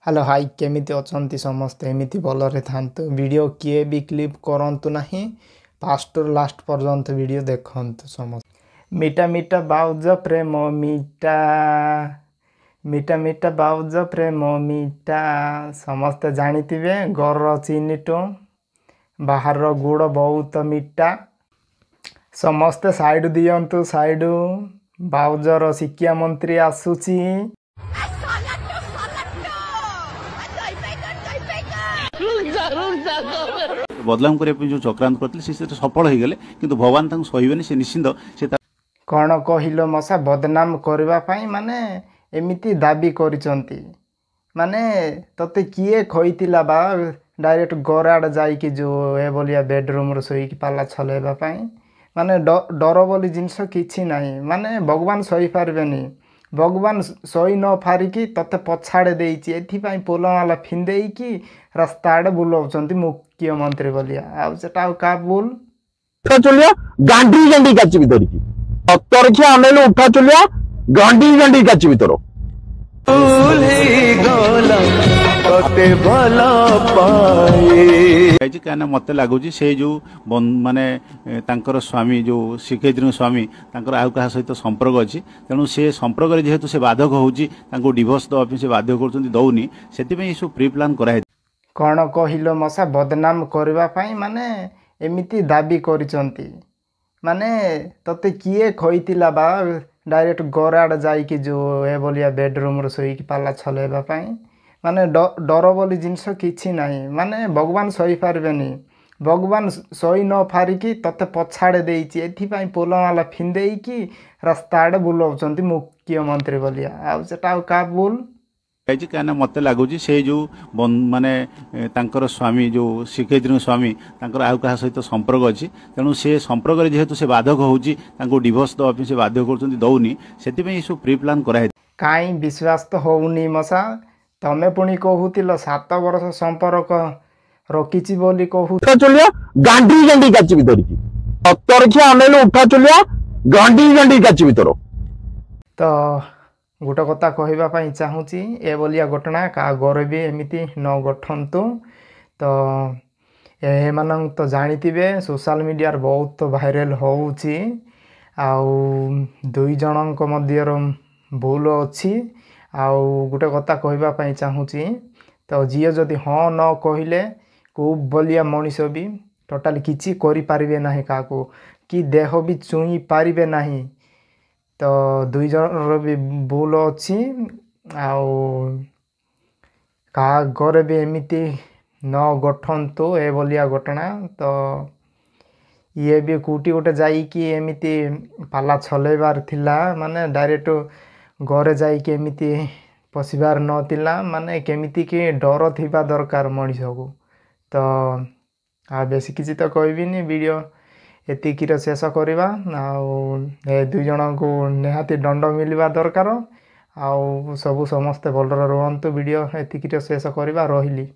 Hello hi केमिति अछंती समस्ते एमिति भलरे थांतु वीडियो किए भी क्लिप करंतु नहीं फास्ट लास्ट पर्यंत वीडियो देखंतु समस्त मीठा मीठा बाउज प्रेम मीठा मीठा मीठा बाउज प्रेम मीठा समस्ते जानिथिबे घर चीनीटू बाहर गुड़ बहुत मीठा समस्ते साइड दियंतु साइड बाउजर शिक्षा मंत्री आसुची बदलाव करने जो चक्रांत करते सफल हो गले किंतु भगवान तक सहिबेनी से निश्चिंत से कौन कहलो मशा बदनाम करने माने एमिति दाबी करिसंती माने तते किए खइतिला बा डायरेक्ट घर आड़ जाइकी जो ए बोलिया बेडरूम रो सोई की पाला छलेबा पाई माने डर बोली जिनस किछि नाही माने भगवान सही पारबेनी भगवान सही न फारिकी तते पछाड़े देइछि एथिपाई पोलमाला फिंदेइकी रास्ता आड़े बुलाउछंती मुख्यमंत्री बोलिया आ सेटा का बोल उठा चलिया गांडी गांडी काची धरिकी अतरखिया अनेलो उठा चलिया गांडी गांडी काची भीतर क्या मत लगुच से जो माने तांकर स्वामी जो शिक्षयित्री स्वामी तांकर आउ क्या सहित संपर्क अच्छी तेणु से संपर्क जेहेतु से बाधक हो डिवोर्स दवाई से बाध्य कर दौनी से सब प्री प्लान कराई कौन कहलो मशा बदनाम करने माने एमिति दाबी करिसंती माने तते किए खइतिला बा डायरेक्ट घर आड़ जाइकी जो ए बोलिया बेडरूम रो सोई की पाला छलेबा पाई माने डर बोली जिनस किछि नाही माने भगवान सही पारबेनी भगवान सही न फारिकी तते पछाड़े देइछि एथिपाई पोलमाला फिंदेइकी रास्ता आड़े बुलाउछंती मुख्यमंत्री बोलिया आ सेटा का बोल क्या मत लगुच से जो माने तांकर स्वामी जो शिक्षयित्री स्वामी तांकर आउ क्या सहित संपर्क अच्छी तेणु से संपर्क जेहेतु से बाधक हो डिवोर्स दवाई से बाध्य कर दौनी से सब प्री प्लान कराई काई विश्वास तो होउनी मशा तमे पुणी कहूतिल 7 वर्ष संपर्क रखिछि बोली कहू उठा चलिया गांडी गांडी काची धरिकी अतरखिया अनेलो उठा चलिया गांडी गांडी काची भीतर तो गोटे कथा कहवाई चाहूँगी ए बोलिया घटना क्या घर भी एमती न गठंतु तो एमान तो जानिथिबे सोशल मीडिया बहुत भाइराल होउची आउ दुई जनक मध्यर भूल अच्छी आउ गोटे कथा कहवाई चाहूँगी तो जी जदि हाँ न कहले को बोलिया मनीष भी टोटाल किछि करि पारिबे नाही काको कि देह भी छुई पारिबे नाही तो दुई जन भी भूल अच्छी आउ का घर भी एमती न गठंतु ए बोलिया घटना तो ये भी कूटी गोटे जाइकी एमती पाला छलेबार थिला माने डायरेक्ट घरे जाइकी एमती पशिबार नथिला माने केमिति कि डर थिबा दरकार मनीष को तो आ बेसी किछि तो कहबिनी वीडियो एतिकीर शेष करवा दुई जन को निहाती दंड मिलवा दरकार आउ सबू समस्ते भलरे रुहंतु वीडियो एतिकीर शेष करवा रहिली।